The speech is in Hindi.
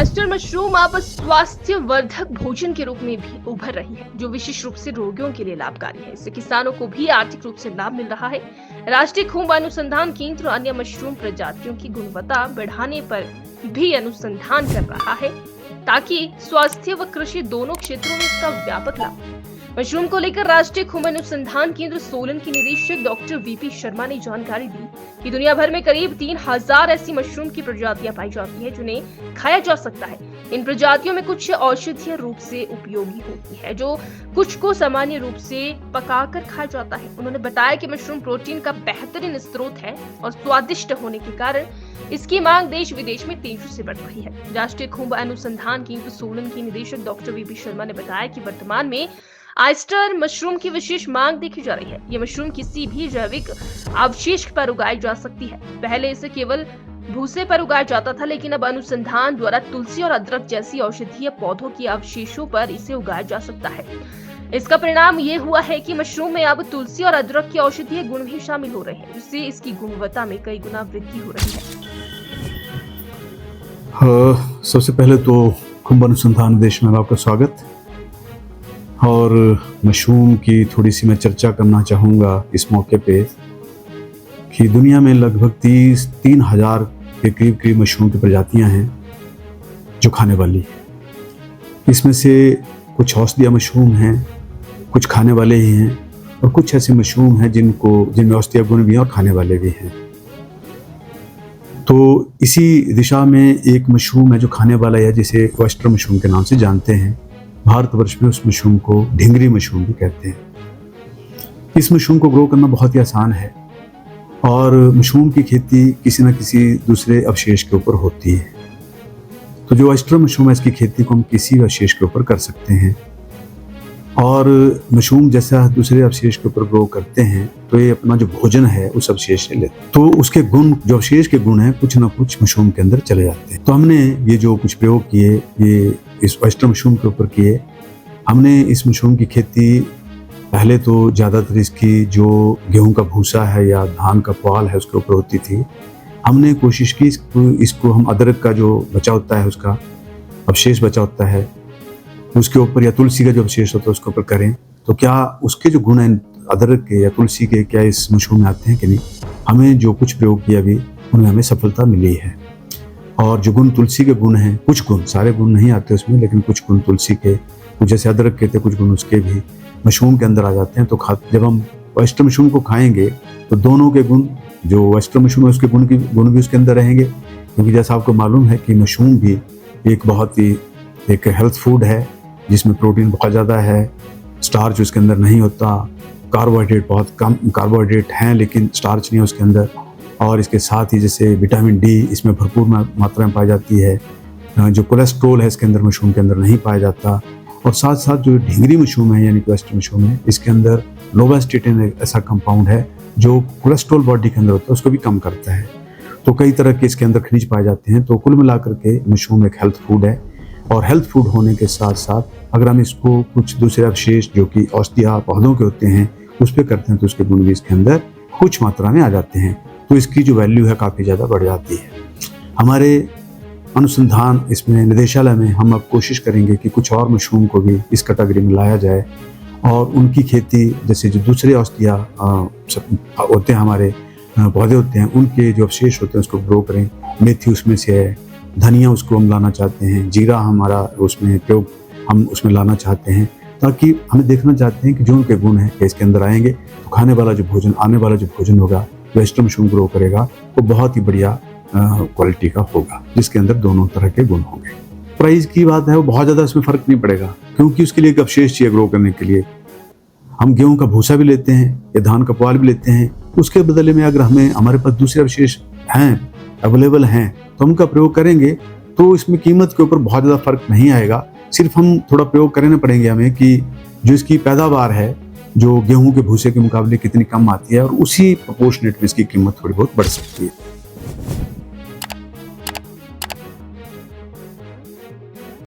मास्टर मशरूम अब स्वास्थ्यवर्धक भोजन के रूप में भी उभर रही है, जो विशेष रूप से रोगियों के लिए लाभकारी है। इससे किसानों को भी आर्थिक रूप से लाभ मिल रहा है। राष्ट्रीय खुम्ब अनुसंधान केंद्र अन्य मशरूम प्रजातियों की गुणवत्ता बढ़ाने पर भी अनुसंधान कर रहा है, ताकि स्वास्थ्य व कृषि दोनों क्षेत्रों में इसका व्यापक लाभ। मशरूम को लेकर राष्ट्रीय खुम्ब अनुसंधान केंद्र सोलन के निदेशक डॉक्टर वीपी शर्मा ने जानकारी दी कि दुनिया भर में करीब 3000 ऐसी मशरूम की प्रजातियां पाई जाती हैं, जिन्हें खाया जा सकता है। इन प्रजातियों में कुछ औषधीय रूप से उपयोगी होती है, जो कुछ को सामान्य रूप से पकाकर खाया जाता है। उन्होंने बताया कि मशरूम प्रोटीन का बेहतरीन स्रोत है और स्वादिष्ट होने के कारण इसकी मांग देश विदेश में तेजी से बढ़ रही है। राष्ट्रीय खुम्ब अनुसंधान केंद्र सोलन के निदेशक डॉक्टर वीपी शर्मा ने बताया कि वर्तमान में ऑयस्टर मशरूम की विशेष मांग देखी जा रही है। ये मशरूम किसी भी जैविक अवशेष पर उगाई जा सकती है। पहले इसे केवल भूसे पर उगाया जाता था, लेकिन अब अनुसंधान द्वारा तुलसी और अदरक जैसी औषधीय पौधों के अवशेषों पर इसे उगाया जा सकता है। इसका परिणाम ये हुआ है कि मशरूम में अब तुलसी और अदरक के औषधीय गुण भी शामिल हो रहे हैं, जिससे इसकी गुणवत्ता में कई गुना वृद्धि हो रही है। सबसे पहले तो खुम्ब अनुसंधान निदेश में आपका स्वागत। और मशरूम की थोड़ी सी मैं चर्चा करना चाहूँगा इस मौके पे कि दुनिया में लगभग 3,000 के करीब मशरूम की प्रजातियां हैं जो खाने वाली है। इसमें से कुछ औषधीय मशरूम हैं, कुछ खाने वाले ही हैं, और कुछ ऐसे मशरूम हैं जिनमें औषधीय गुण भी हैं और खाने वाले भी हैं। तो इसी दिशा में एक मशरूम है जो खाने वाला है, जिसे ऑयस्टर मशरूम के नाम से जानते हैं। भारतवर्ष में उस मशरूम को ढिंगरी मशरूम भी कहते हैं। इस मशरूम को ग्रो करना बहुत ही आसान है और मशरूम की खेती किसी न किसी दूसरे अवशेष के ऊपर होती है। तो जो ऑयस्टर मशरूम है, इसकी खेती को हम किसी अवशेष के ऊपर कर सकते हैं। और मशरूम जैसा दूसरे अवशेष के ऊपर ग्रो करते हैं तो ये अपना जो भोजन है उस अवशेष से लेते हैं, तो उसके गुण, जो अवशेष के गुण हैं, कुछ ना कुछ मशरूम के अंदर चले जाते हैं। तो हमने ये जो कुछ प्रयोग किए, ये इस ऑयस्टर मशरूम के ऊपर किए। हमने इस मशरूम की खेती पहले तो ज़्यादातर इसकी जो गेहूं का भूसा है या धान का पुआल है उसके ऊपर होती थी। हमने कोशिश की इसको हम अदरक का जो बचा होता है, उसका अवशेष बचा होता है उसके ऊपर, या तुलसी का जो अवशेष होता है उसके ऊपर करें, तो क्या उसके जो गुण हैं अदरक के या तुलसी के, क्या इस मशरूम में आते हैं कि नहीं। हमें जो कुछ प्रयोग किया अभी, उनमें हमें सफलता मिली है। और जो गुण तुलसी के गुण हैं, कुछ गुण, सारे गुण नहीं आते उसमें, लेकिन कुछ गुण तुलसी के, कुछ जैसे अदरक के थे, कुछ गुण उसके भी मशरूम के अंदर आ जाते हैं। तो जब हम ऑयस्टर मशरूम को खाएंगे तो दोनों के गुण, जो ऑयस्टर मशरूम है उसके गुण भी उसके अंदर रहेंगे, क्योंकि जैसा आपको मालूम है कि मशरूम भी एक बहुत ही एक हेल्थ फूड है, जिसमें प्रोटीन बहुत ज़्यादा है, स्टार्च उसके अंदर नहीं होता, कार्बोहाइड्रेट बहुत कम कार्बोहाइड्रेट हैं लेकिन स्टार्च नहीं है उसके अंदर, और इसके साथ ही जैसे विटामिन डी इसमें भरपूर मात्रा में पाई जाती है। जो कोलेस्ट्रोल है इसके अंदर मशरूम के अंदर नहीं पाया जाता। और साथ साथ जो ढिंगरी मशरूम है यानी कि ऑयस्टर मशरूम है, इसके अंदर लोवास्टेटिन एक ऐसा कंपाउंड है जो कोलेस्ट्रोल बॉडी के अंदर होता है उसको भी कम करता है। तो कई तरह के इसके अंदर खनिज पाए जाते हैं। तो कुल मिलाकर के मशरूम एक हेल्थ फूड है, और हेल्थ फूड होने के साथ साथ अगर हम इसको कुछ दूसरे अवशेष जो कि औषधीय पौधों के होते हैं उस पर करते हैं तो उसके गुण भी इसके अंदर कुछ मात्रा में आ जाते हैं। तो इसकी जो वैल्यू है काफ़ी ज़्यादा बढ़ जाती है। हमारे अनुसंधान इसमें निदेशालय में हम अब कोशिश करेंगे कि कुछ और मशरूम को भी इस कैटेगरी में लाया जाए, और उनकी खेती जैसे जो दूसरे औषधीय होते हैं, हमारे पौधे होते हैं, उनके जो अवशेष होते हैं उसको ग्रो करें। मेथी उसमें से है, धनिया उसको हम लाना चाहते हैं, जीरा हमारा उसमें प्रयोग हम उसमें लाना चाहते हैं, ताकि हम देखना चाहते हैं कि जो उनके गुण हैं इसके अंदर आएंगे तो खाने वाला जो भोजन, आने वाला जो भोजन होगा, ऑयस्टर मशरूम ग्रो करेगा, वो बहुत ही बढ़िया क्वालिटी का होगा, जिसके अंदर दोनों तरह के गुण होंगे। प्राइस की बात है, वो बहुत ज़्यादा उसमें फ़र्क नहीं पड़ेगा, क्योंकि उसके लिए एक अवशेष चाहिए ग्रो करने के लिए। हम गेहूं का भूसा भी लेते हैं या धान का पुआल भी लेते हैं, उसके बदले में अगर हमारे पास दूसरे अवशेष हैं, अवेलेबल हैं, तो उनका प्रयोग करेंगे तो इसमें कीमत के ऊपर बहुत ज़्यादा फर्क नहीं आएगा। सिर्फ हम थोड़ा प्रयोग करने पड़ेंगे हमें कि जो इसकी पैदावार है जो गेहूं के भूसे के मुकाबले कितनी कम आती है, और उसी प्रोपोर्शनेट में इसकी कीमत थोड़ी बहुत बढ़ सकती है।